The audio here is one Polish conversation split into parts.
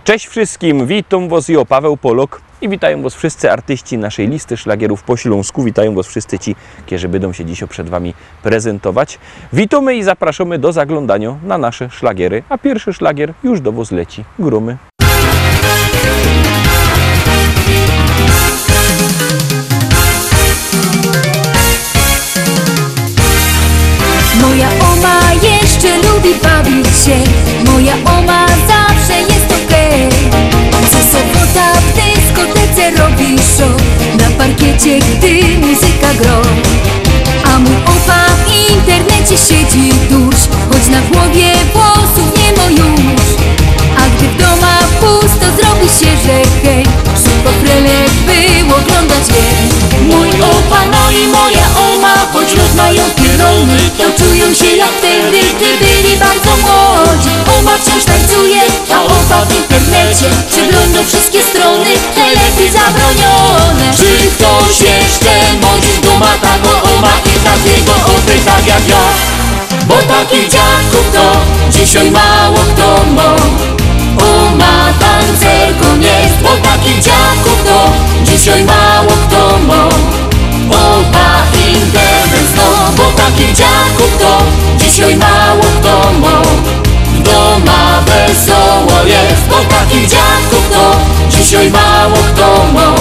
Cześć wszystkim, witam Was, ja Paweł Polok i witają Was wszyscy artyści naszej listy szlagierów po Śląsku. Witają Was wszyscy ci, którzy będą się dzisiaj przed Wami prezentować. Witamy i zapraszamy do zaglądania na nasze szlagiery, a pierwszy szlagier już do Was leci. Grumy. Moja oma jeszcze lubi bawić się, moja oma zawsze jest okej. Co sobota w dyskotece robi show, na parkiecie gdy muzyka gro. A mój opa w internecie siedzi tuż, choć na głowie włosów nie ma już. A gdy w domach pusto zrobi się, że hej, szybko prelek by oglądać jej. Mój opa, no i moja oma, choć lud mają pierony, to czują się jak wtedy, gdy byli bardzo młodzi. Oma wciąż tańcuje, a opa w internecie przegląda wszystkie strony, telefon zabronione. Czy ktoś jeszcze modzi z duma taką oma i takiego opy tak jak ja? Bo takich dziadków to dzisiaj mało kto ma. Oma tancerką jest, bo takich dziadków to dzisiaj mało kto ma. Opa internet zno, bo takich dziadków to dzisiaj mało kto ma. Doma wesoło jest, bo takich dziadków to dzisiaj mało kto ma.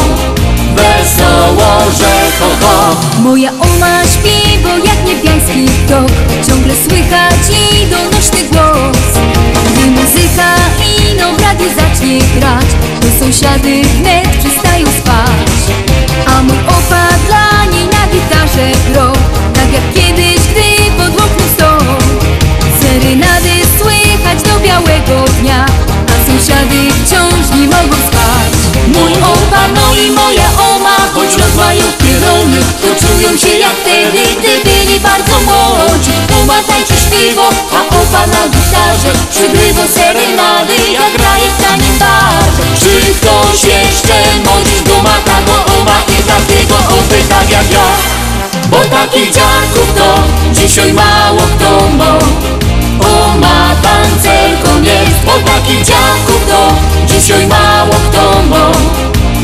Wesoło, że kogo. Moja oma śpi, bo jak niebiański tok ciągle słychać i donośny głos. Gdy muzyka ino w radiu zacznie grać, to sąsiady wnet przestają spać. A mój opa dla niej na gitarze gro, tak jak kiedyś, gdy pod oknem stał. Serenady słychać do białego dnia, a sąsiady wciąż nie mogą spać. Mój opa, no i moja oma, choć rozmają pierony, to czują się jak wtedy, gdy byli bardzo młodzi. Oma tańczy śpiwo, a opa na gitarze przygrywa serenady, jak graje w tanim barze. Czy ktoś jeszcze modzi z duma taką oma i takiego opy tak jak ja? Bo takich dziadków to dzisiaj mało kto ma. Oma tancerką jest, bo takich dziadków to dzisiaj mało kto ma.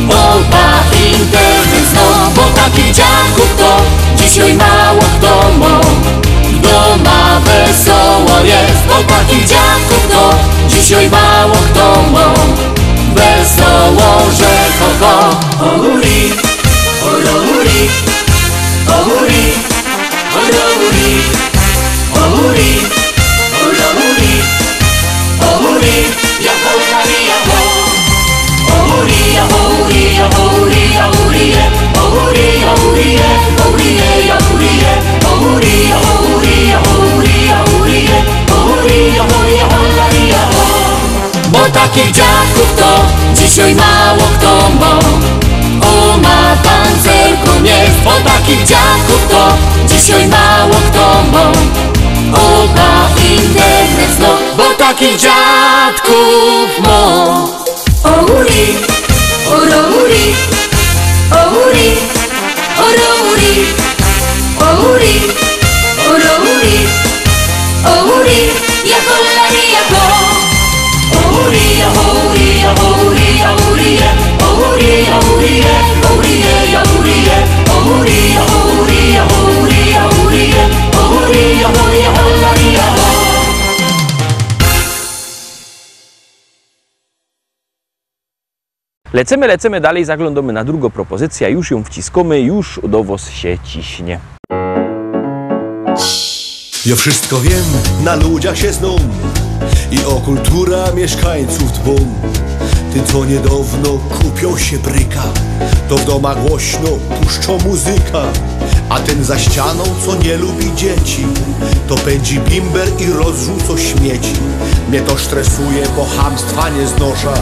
Opa internet zno, bo takich dziadków to dzisiaj mało kto ma. Doma wesoło jest, bo takich dziadków to dzisiaj mało kto ma. Wesoło, że kogo. Ohuri, ohuri, ohuri, ohuri, ohuri, ohuri, ohuri, ja ohuri, ja ho. Ohuri, ja ohuri, ja ohuri, ja ohuri, ohuri, ohuri, ohuri, ja ohuri, ohuri, ja ohuri, ja ohuri, ja ohuri, ohuri, ja ohuri, ja ohuri, ja ho. Bo takich dziadków to dzisiaj mało kto ma. Oma tancerką jest, bo takich dziadków to dzisiaj mało kto ma. Opa internet zno, bo takich dziadków ma. Ohuri, ohuri, ohuri, ohuri, ohuri, ohuri, ohuri, ja holari, ja ho. Ohuri, ohuri, ohuri, ohuri, ohuri, ohuri, ohuri, ohuri, ohuri, ohuri, ohuri, ohuri, ohuri, ohuri, holari, ja ho. Lecimy dalej, zaglądamy na drugą propozycję, już ją wciskamy, już do Was się ciśnie. Ja wszystko wiem, na ludziach się znam i o kultura mieszkańców dbam. Ty co niedawno kupią się bryka, to w domach głośno puszczą muzyka. A ten za ścianą, co nie lubi dzieci, to pędzi bimber i rozrzuca śmieci. Mnie to stresuje, bo chamstwa nie znosza,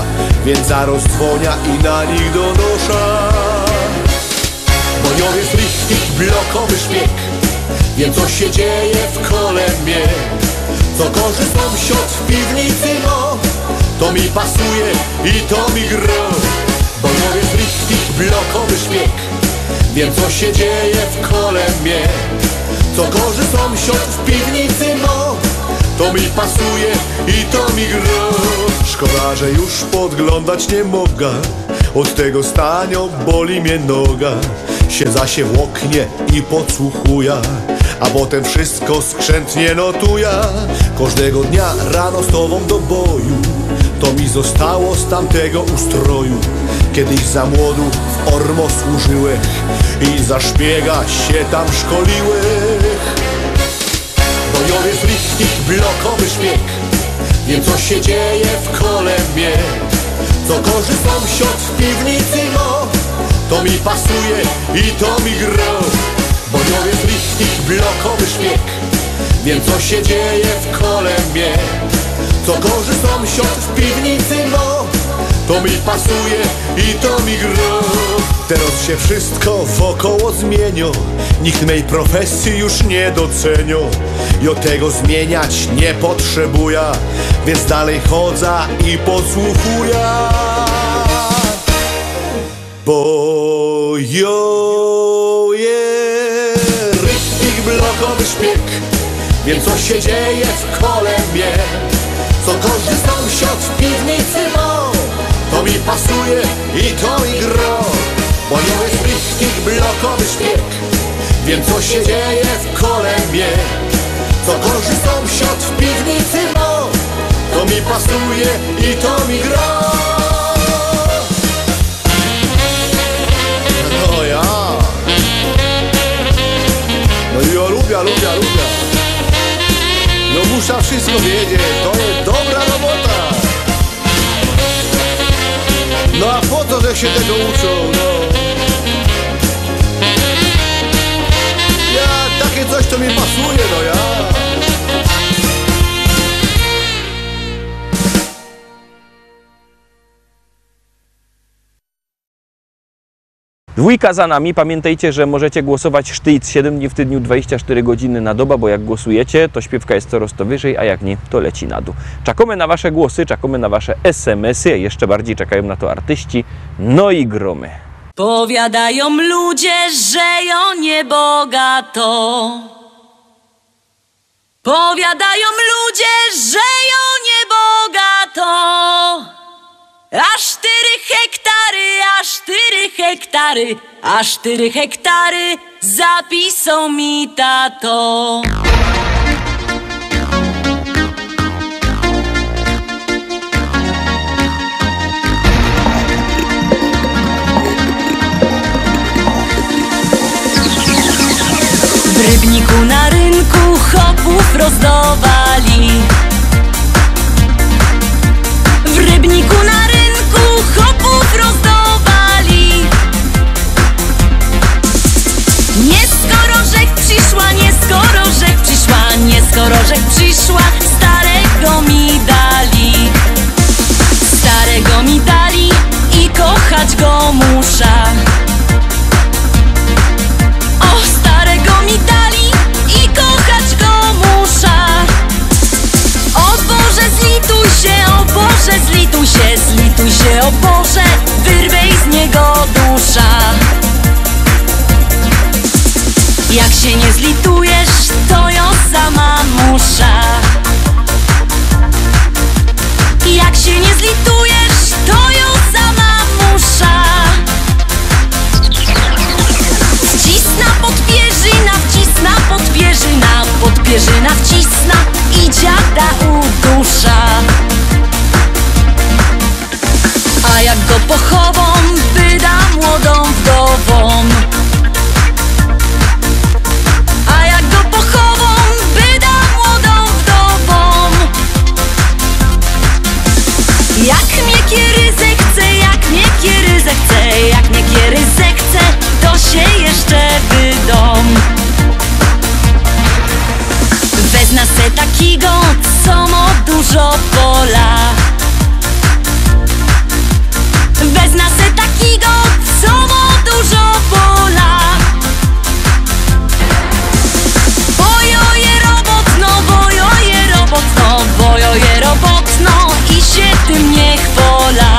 więc zaraz dzwonia i na nich donosza. Bo ja jest richtig blokowy szpieg, wiem co się dzieje w kole mnie. Co gorzy sąsiad w piwnicy ma, to mi pasuje i to mi gra. Bo ja jest richtig blokowy szpieg, wiem co się dzieje w kole mnie. Co gorzy sąsiad w piwnicy ma, to mi pasuje i to mi gra. szkoda, że już podglądać nie mogę. Od tego stania boli mnie noga. Siedza się w oknie i podsłuchuję, a potem wszystko skrzętnie notuję. Każdego dnia rano z tobą do boju, to mi zostało z tamtego ustroju. Kiedyś za młodu w Ormo służyłech i za szpiega się tam szkoliłech. Bojowiec richtig blokowy szpieg, wiem co się dzieje w kole mnie. Co korzy sąsiad w piwnicy no, to mi pasuje i to mi gro. Bojowiec richtig blokowy szpieg, wiem co się dzieje w kole mnie. Co korzy sąsiad w piwnicy no, to mi pasuje i to mi gro. Teraz się wszystko wokoło zmienią, nikt mej profesji już nie docenią. I od tego zmieniać nie potrzebuję, więc dalej chodzę i podsłuchuję. Bojoje richtig blokowy szpieg, wiem co się dzieje w kole mnie. Co korzy sąsiad w piwnicy ma, to mi pasuje i to mi gro. Bojowiec richtig blokowy szpieg, wiem co się dzieje w kole mnie. Co korzy sąsiad w piwnicy ma, to mi pasuje i to mi gro. No ja. No i ja lubię. No muszę wszystko wiedzieć, to jest dobra robota. No a po co, że się tego uczą, no? Ja, takie coś to mi pasuje, no ja. Dwójka za nami. Pamiętajcie, że możecie głosować sztyc 7 dni w tygodniu, 24 godziny na dobę, bo jak głosujecie, to śpiewka jest coraz to wyżej, a jak nie, to leci na dół. Czekamy na wasze głosy, czekamy na wasze SMS-y, jeszcze bardziej czekają na to artyści, no i gromy. Powiadają ludzie, że ją niebogato. Powiadają ludzie, że ją niebogato. A 4 hektary, a 4 hektary zapisał mi tato. W Rybniku na rynku chopów rozdawali. W Rybniku na rynku chopów rozdawali. Nie skoro rzek przyszła, nie skoro rzek przyszła, nie skoro rzek przyszła, starego mi dali. Starego mi dali i kochać go muszę. O, starego mi dali i kochać go muszę. O Boże, zlituj się, o Boże, zlituj się, zlituj się, o Boże, wyrwej z niego dusza. Jak się nie zlitujesz, to ja sama muszę. Jak się nie zlitujesz, to ja sama muszę. Wcisna podpierzyna, wcisna podpierzyna, podpierzyna wcisna i dziada udusza. A jak go pochową, wyda młodą wdową. A jak go pochową, wyda młodą wdową. Jak mnie kieryzę chce, jak mnie kieryzę chce, jak mnie kieryzę chce, to się jeszcze wydom. Wezna se takiego, co ma dużo pola. Wezna se takiego, co ma dużo pola. Bojoje robotno, bojoje robotno, bojoje robotno i się tym nie chwola.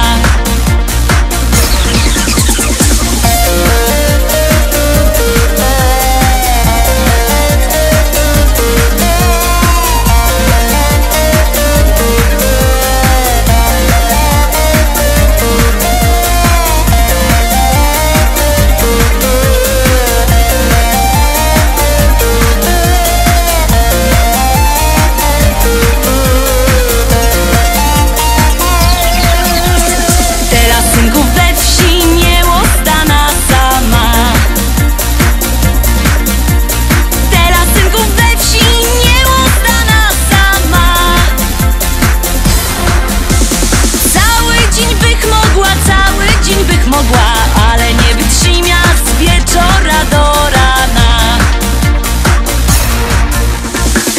mogła, ale nie wytrzyma z wieczora do rana.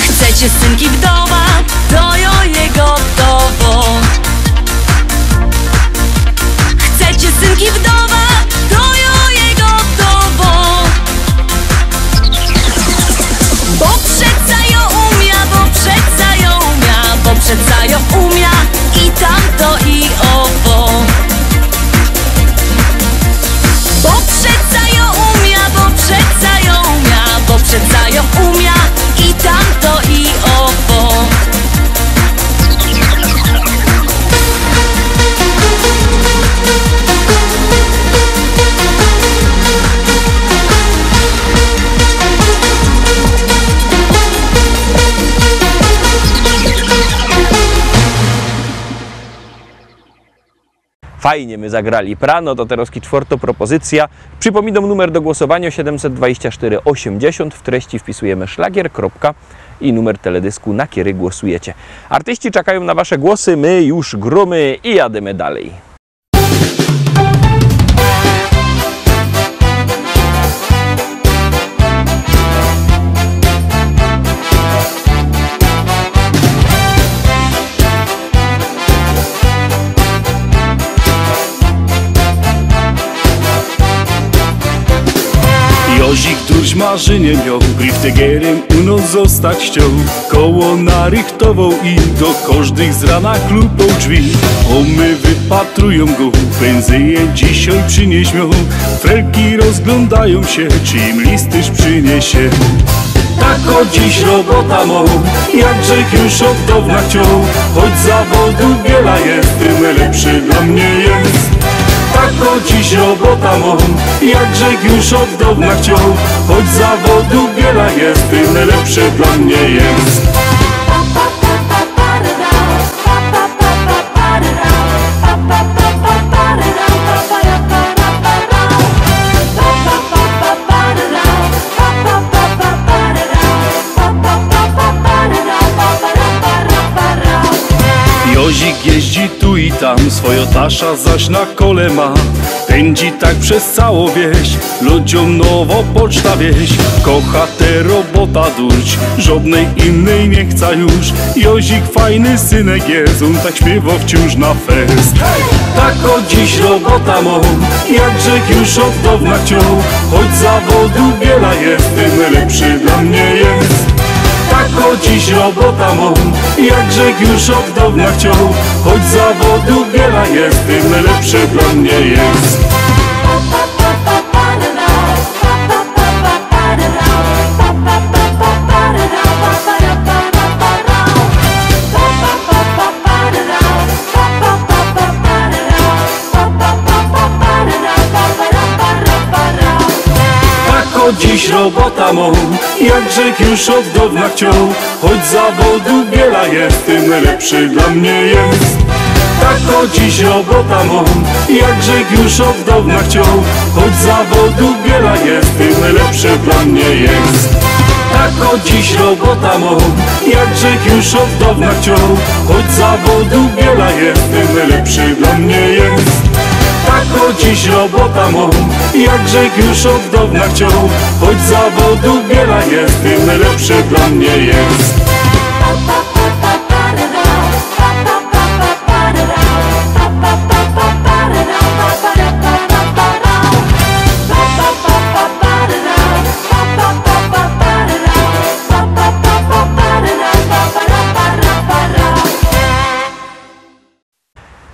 Chcecie synki wdowa, to jo je gotowo. Chcecie synki wdowa, to jo je gotowo. Bo przeca ją umia, bo przeca ją umia, bo przeca ją umia i tamto i owo. Bo przeca ją umia, bo przeca ją umia, bo przeca ją umia i tamto i owo. Fajnie my zagrali prano, to teraz czwarta propozycja. Przypominam numer do głosowania 724 80. W treści wpisujemy szlagier, kropka i numer teledysku, na który głosujecie. Artyści czekają na wasze głosy, my już gromy i jademy dalej. Jozik, któryś marzenie miał, griftegerem u nas zostać chciał. Koło narychtował i do każdych z rana klupał drzwi. My wypatrują go, pędzyje dzisiaj przynieś miał. Frelki rozglądają się, czy im listyż przyniesie. Tak o dziś robota mą, jakże już od dawna chciał. Choć zawodu wiele jest, tym lepszy dla mnie jest. Tak o dziś robota mą, jakże już od dawna chciał. Choć zawodu wiele jest, tym lepszy dla mnie jest. Jozik jeździ tu i tam, swoją tasza zaś na kole ma. Pędzi tak przez całą wieś, ludziom nowo poczta wieś. Kocha te robota durć, żadnej innej nie chce już. Jozik fajny synek jest, on tak śpiewa wciąż na fest. Tak o dziś robota mą, jakże już od dawna chciał. Choć zawodu wiele jest, tym lepszy dla mnie jest. Tak o dziś robota mą, jakże już od dawna chciał. Choć zawodu wiele jest, tym lepszy dla mnie jest. Dziś robota mą, jakże już od dawna chciał. Choć zawodu wiele jest, tym lepszy dla mnie jest. Tak o dziś robota mą, jakże już od dawna chciał. Choć zawodu wiele jest, tym lepszy dla mnie jest. Tak o dziś robota mą, jakże już od dawna chciał. Choć zawodu wiele jest, tym lepszy dla mnie jest. Tak o dziś robota mą, jakże już od dawna chciał. Choć zawodu wiele jest, tym lepszy dla mnie jest.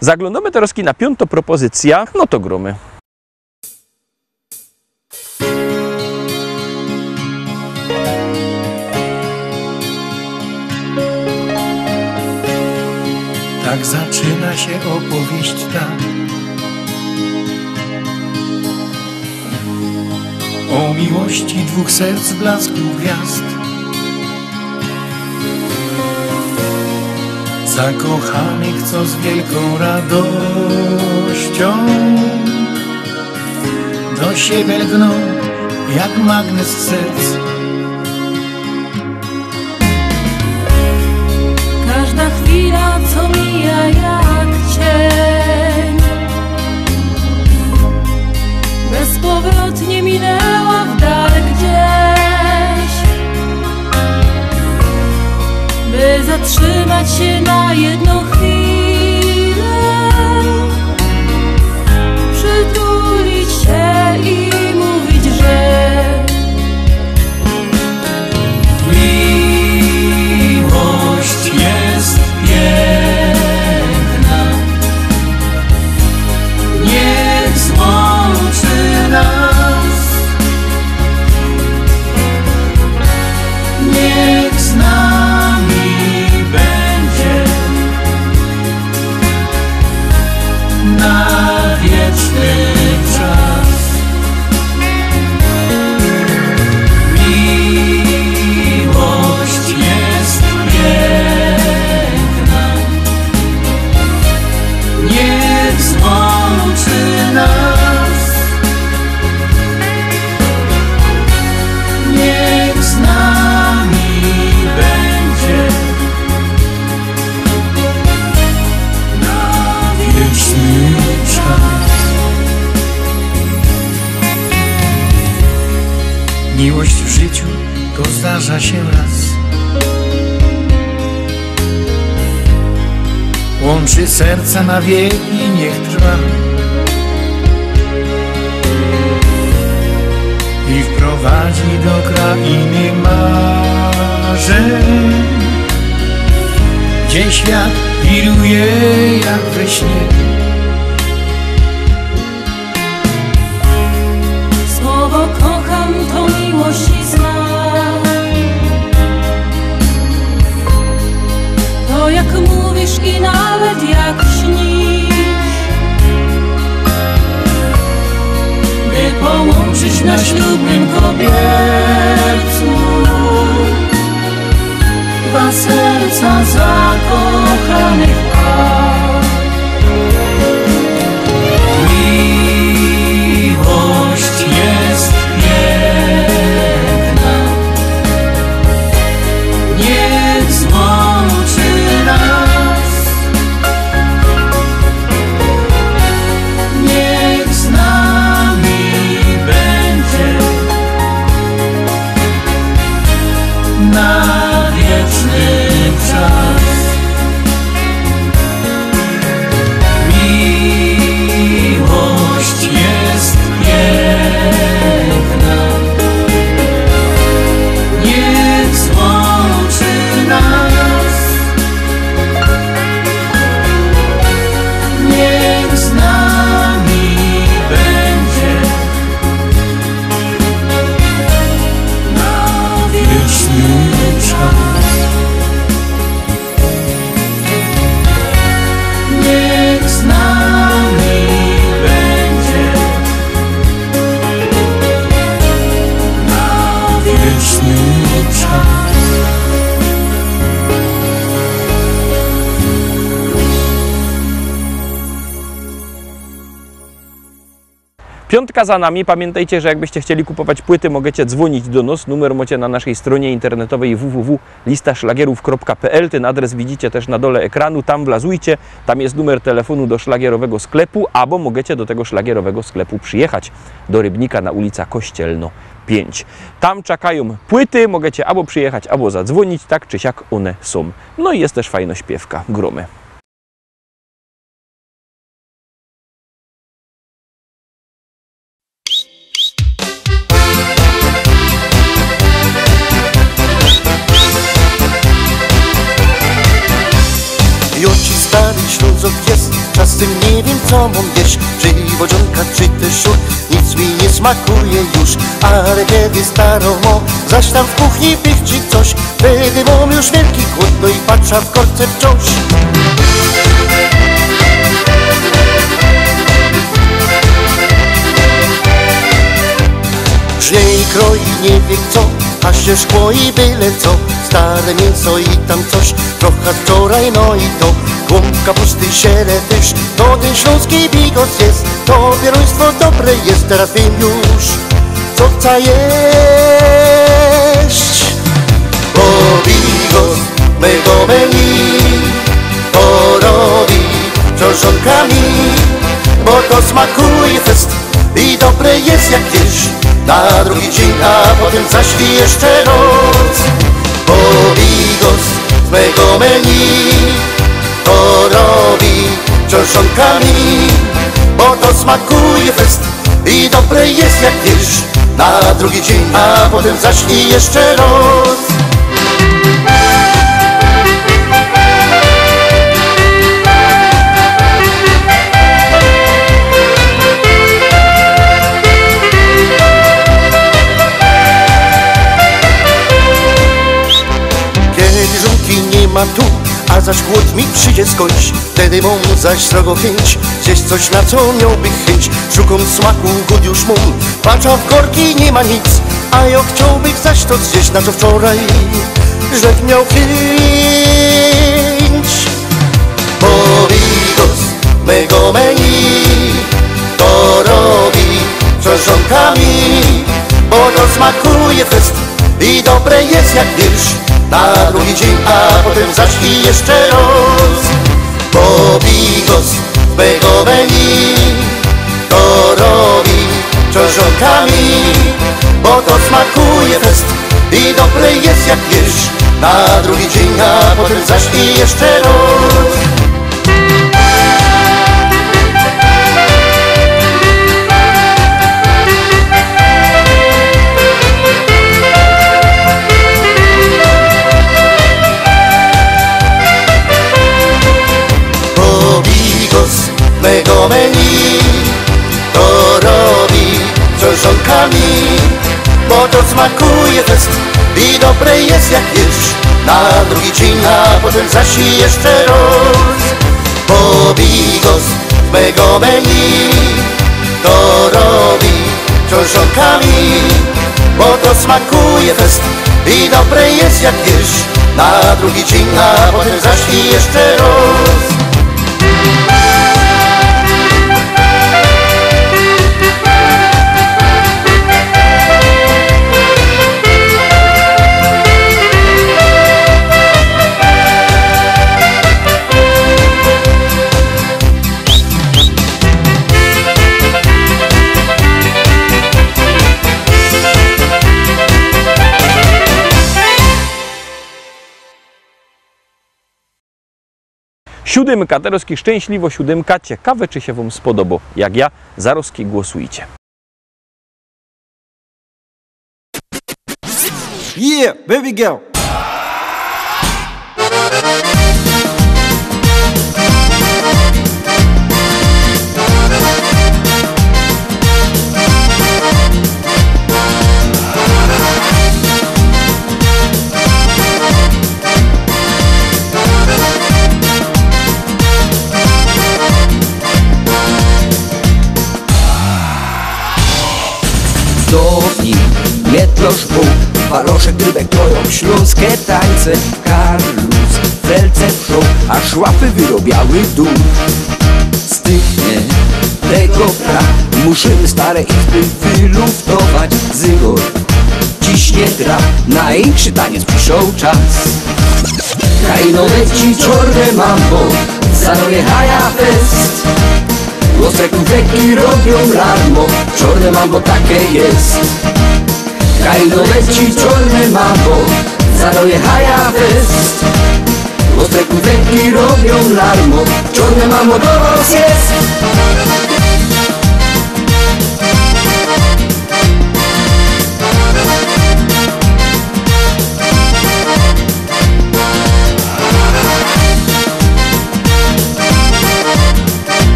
Zaglądamy teraz na piątą propozycję, no to gromy. Tak zaczyna się opowieść ta o miłości dwóch serc, blasku gwiazd. Zakochanych, co z wielką radością do siebie lgną jak magnes serc. Każda chwila, co mija jak cień, na wieczny czas. Miłość jest piękna, niech złączy nas, niech z nami będzie na wieczny czas. Miłość w życiu to zdarza się raz. Łączy serca na wieki, niech trwa i wprowadzi do krainy marzeń, gdzie świat wiruje jak we śnie. Słowo kocham to miłość i znak. To jak mówisz i nawet jak śnisz, by połączyć na ślubnym kobiercu dwa serca zakochanych par. Miłość jest piękna, niech złączy nas, niech z nami będzie na wieczny czas. Miłość jest piękna, niech złączy nas, niech z nami będzie na wieczny czas. Niech z nami będzie na wieczny czas. Piątka za nami. Pamiętajcie, że jakbyście chcieli kupować płyty, możecie dzwonić do nas. Numer macie na naszej stronie internetowej www.listaszlagierów.pl. Ten adres widzicie też na dole ekranu. Tam wlazujcie. Tam jest numer telefonu do szlagierowego sklepu, albo możecie do tego szlagierowego sklepu przyjechać do Rybnika na ulica Kościelno 5. Tam czekają płyty. Możecie albo przyjechać, albo zadzwonić. Tak czy siak one są. No i jest też fajna śpiewka. Gromy. Joci stary Ślązok jest, czasem nie wiem co mam jeść. Czy wodzionka, czy też szur, nic mi nie smakuje już. Ale kiedy starą mo, zaś tam w kuchni pichci coś, wtedy mam już wielki głód, no i patrzę w korce wciąż. Żnie i kroi nie wie co, a się szkło i byle co. Stare mięso i tam coś, trochę wczoraj, no i to głąbka, pusty sieretysz, to ten śląski bigos jest. To pieroństwo dobre jest, teraz wiem już, co chcę jeść. Bo bigos mego menu to robi książonkami, bo to smakuje fest i dobre jest jak wiesz. Na drugi dzień, a potem zaś i jeszcze noc. Bo bigos z mego menu to robi książonkami, bo to smakuje fest i dobre jest jak wiesz. Na drugi dzień, a potem zaś i jeszcze noc. ma tu, a zaś głód mi przyjdzie skądś. Wtedy mam zaś srogo chęć, gdzieś coś na co miałby chęć. Szukam smaku, głód już mam, patrza w korki nie ma nic, a ja chciałbym zaś to zjeść, na co wczoraj żech miał chęć. Bo bigos mego menu to robi przeżonkami, bo to smakuje fest i dobre jest jak wiersz. Na drugi dzień, a potem zaś i jeszcze raz. Bo bigos mego menu to robi przeżonkami, bo to smakuje fest i dobre jest jak wiersz. Na drugi dzień, a potem zaś i jeszcze raz. Bo bigos mego menu to robi przeżonkami, bo to smakuje fest i dobre jest jak wiersz. Na drugi dzień, a potem zaś i jeszcze raz. Bo bigos mego menu to robi przeżonkami, bo to smakuje fest i dobre jest jak wiersz. Na drugi dzień, a potem zaś i jeszcze raz. Siódemka, Terowski szczęśliwo siódemka. Ciekawe, czy się Wam spodoba. Jak ja, Zarowski, głosujcie. Yeah, baby girl. Mietlosz Bóg, Baloszek, Rybek, kroją śląskie tańce. Karlus, Felce wszą, aż łapy wyrobiały dół. Stychnie tego pra, musimy stare izby wyluftować. Zygor ciśnie drap, największy taniec przyszł czas. Kajno leci czorne mambo, zanoje haja fest. Ostre kufeki robią larmo, czorne mambo takie jest. Kajno leci czorne mambo, zanoje haja fest. Ostre kufeki robią larmo, czorne mambo do was jest.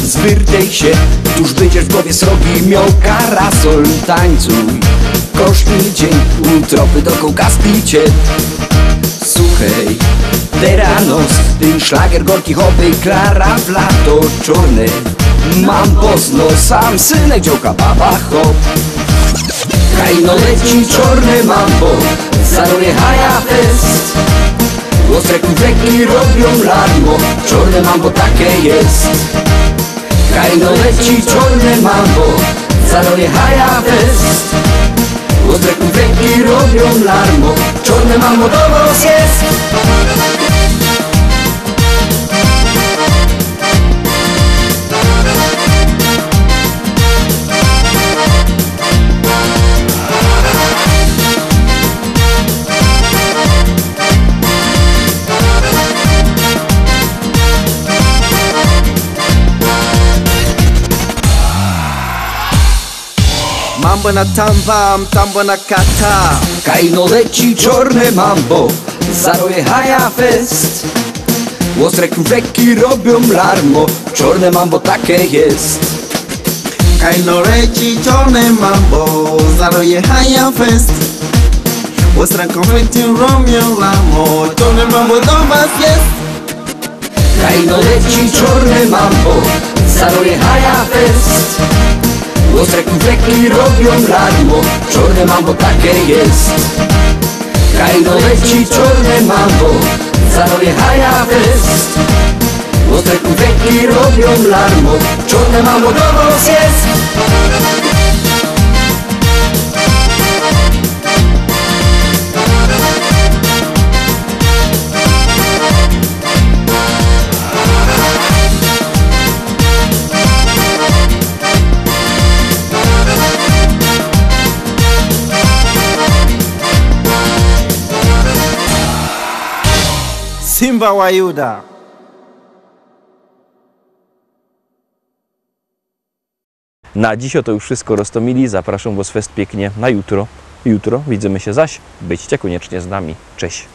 Zwyrtej się, tuż będziesz w głowie srogi miał karasol. Tańcuj, kosztny dzień, utropy do kołkaski cię. Suchej, teranos, ten szlagier gorki hopy, Klara w lato czorne. Mam pozno, sam synek dziołka baba hop. Kajno leci czorne mambo, zanoje haja fest. Ostre kufeki robią larmo, czorne mambo takie jest. Kajno leci czorne mambo, zanoje haja fest. Ostre kufeki robią larmo, czorne mambo do was jest. Mambo na tambam, tambo na kata. Kajno leci czorne mambo, zanoje haja fest. Ostre kufeki robią larmo, czorne mambo takie jest. Kaino leci czarne mambo, zarojechaja fest. Vuestra confetti Romeo Lamo, czarne mambo do was jest. Kaino leci czarne mambo, zarojechaja fest. Ostre konfekty robią larmo, czarne mambo takie jest. Kaino leci czarne mambo, zarojechaja fest. Ostre konfekty robią larmo, czarne mambo do was jest. Simba wa Yuda. Na dziś to już wszystko, Rostomili. Zapraszam Was fest pięknie na jutro. Jutro widzimy się zaś. Byćcie koniecznie z nami. Cześć.